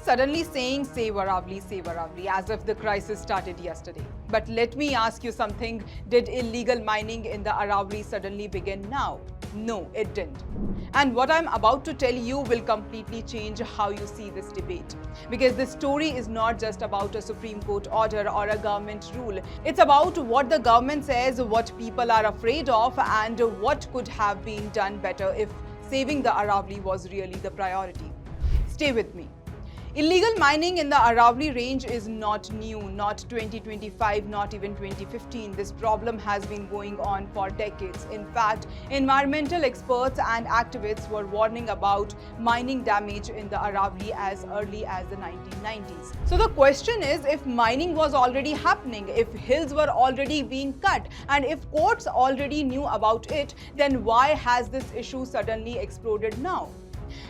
suddenly saying save Aravali, as if the crisis started yesterday. But let me ask you something. Did illegal mining in the Aravali suddenly begin now? No, it didn't. And what I'm about to tell you will completely change how you see this debate. Because this story is not just about a Supreme Court order or a government rule. It's about what the government says, what people are afraid of, and what could have been done better if saving the Aravali was really the priority. Stay with me. Illegal mining in the Aravali range is not new, not 2025, not even 2015. This problem has been going on for decades. In fact, environmental experts and activists were warning about mining damage in the Aravali as early as the 1990s. So the question is, if mining was already happening, if hills were already being cut, and if courts already knew about it, then why has this issue suddenly exploded now?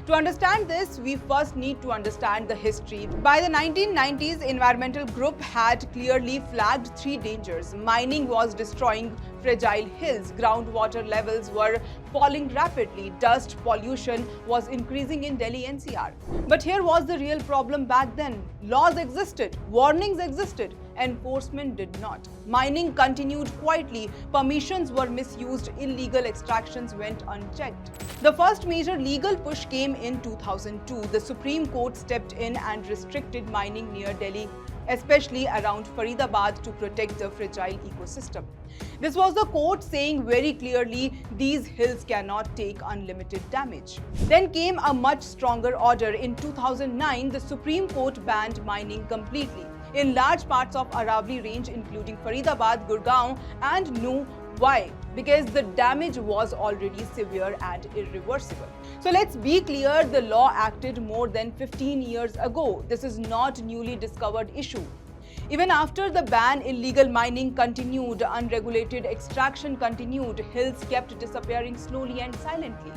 To understand this, we first need to understand the history. By the 1990s, environmental group had clearly flagged three dangers. Mining was destroying fragile hills, groundwater levels were falling rapidly, dust pollution was increasing in Delhi NCR. But here was the real problem back then. Laws existed, warnings existed, enforcement did not. Mining continued quietly, permissions were misused, illegal extractions went unchecked. The first major legal push came in 2002. The Supreme Court stepped in and restricted mining near Delhi, especially around Faridabad, to protect the fragile ecosystem. This was the court saying very clearly these hills cannot take unlimited damage. Then came a much stronger order. In 2009, the Supreme Court banned mining completely in large parts of Aravali range, including Faridabad, Gurgaon and Nuh. Why? Because the damage was already severe and irreversible. So let's be clear, the law acted more than 15 years ago. This is not a newly discovered issue. Even after the ban, illegal mining continued, unregulated extraction continued, hills kept disappearing slowly and silently.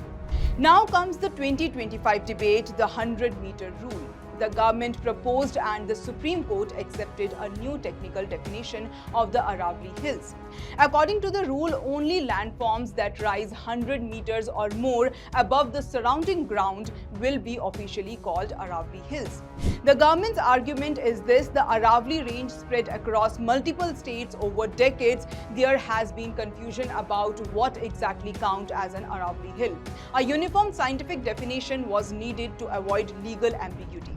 Now comes the 2025 debate, the 100-meter rule. The government proposed and the Supreme Court accepted a new technical definition of the Aravali Hills. According to the rule, only landforms that rise 100 meters or more above the surrounding ground will be officially called Aravali Hills. The government's argument is this: the Aravali range spread across multiple states over decades. There has been confusion about what exactly counts as an Aravali Hill. A uniform scientific definition was needed to avoid legal ambiguity.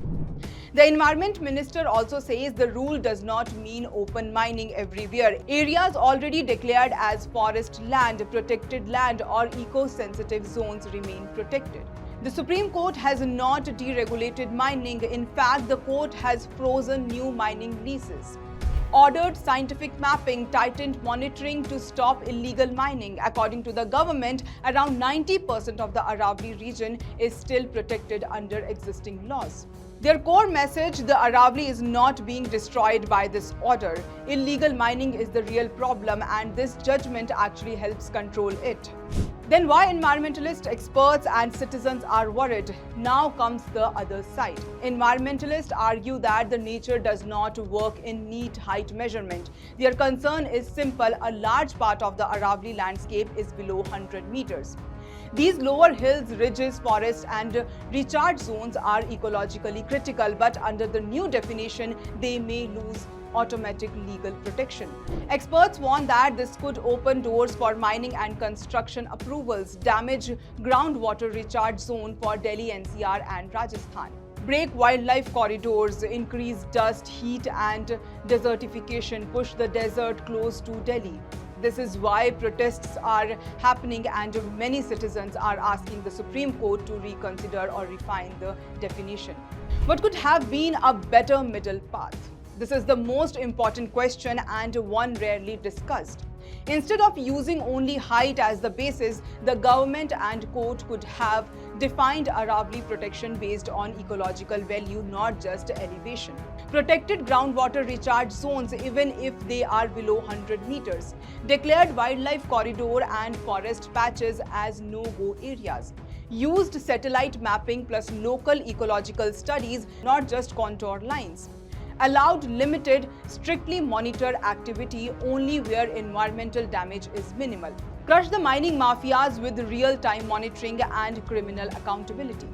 The Environment Minister also says the rule does not mean open mining everywhere. Areas already declared as forest land, protected land or eco-sensitive zones remain protected. The Supreme Court has not deregulated mining. In fact, the court has frozen new mining leases, ordered scientific mapping, tightened monitoring to stop illegal mining. According to the government, around 90% of the Aravali region is still protected under existing laws. Their core message: the Aravali is not being destroyed by this order. Illegal mining is the real problem, and this judgment actually helps control it. Then why environmentalist experts and citizens are worried? Now comes the other side. Environmentalists argue that the nature does not work in neat height measurement. Their concern is simple: a large part of the Aravali landscape is below 100 meters. These lower hills, ridges, forests and recharge zones are ecologically critical, but under the new definition, they may lose automatic legal protection. Experts warn that this could open doors for mining and construction approvals, damage groundwater recharge zone for Delhi NCR and Rajasthan, break wildlife corridors, increase dust, heat and desertification, push the desert close to Delhi. This is why protests are happening and many citizens are asking the Supreme Court to reconsider or refine the definition. What could have been a better middle path? This is the most important question and one rarely discussed. Instead of using only height as the basis, the government and court could have defined Aravali protection based on ecological value, not just elevation. Protected groundwater recharge zones, even if they are below 100 meters. Declared wildlife corridor and forest patches as no-go areas. Used satellite mapping plus local ecological studies, not just contour lines. Allowed limited, strictly monitored activity only where environmental damage is minimal. Crush the mining mafias with real-time monitoring and criminal accountability.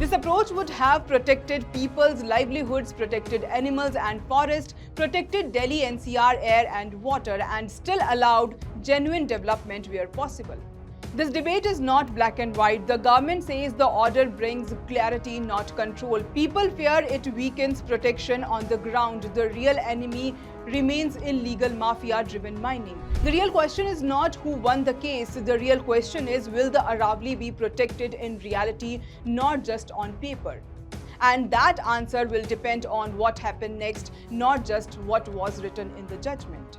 This approach would have protected people's livelihoods, protected animals and forests, protected Delhi NCR air and water, and still allowed genuine development where possible. This debate is not black and white. The government says the order brings clarity, not control. People fear it weakens protection on the ground. The real enemy remains illegal mafia-driven mining. The real question is not who won the case. The real question is, will the Aravali be protected in reality, not just on paper? And that answer will depend on what happened next, not just what was written in the judgment.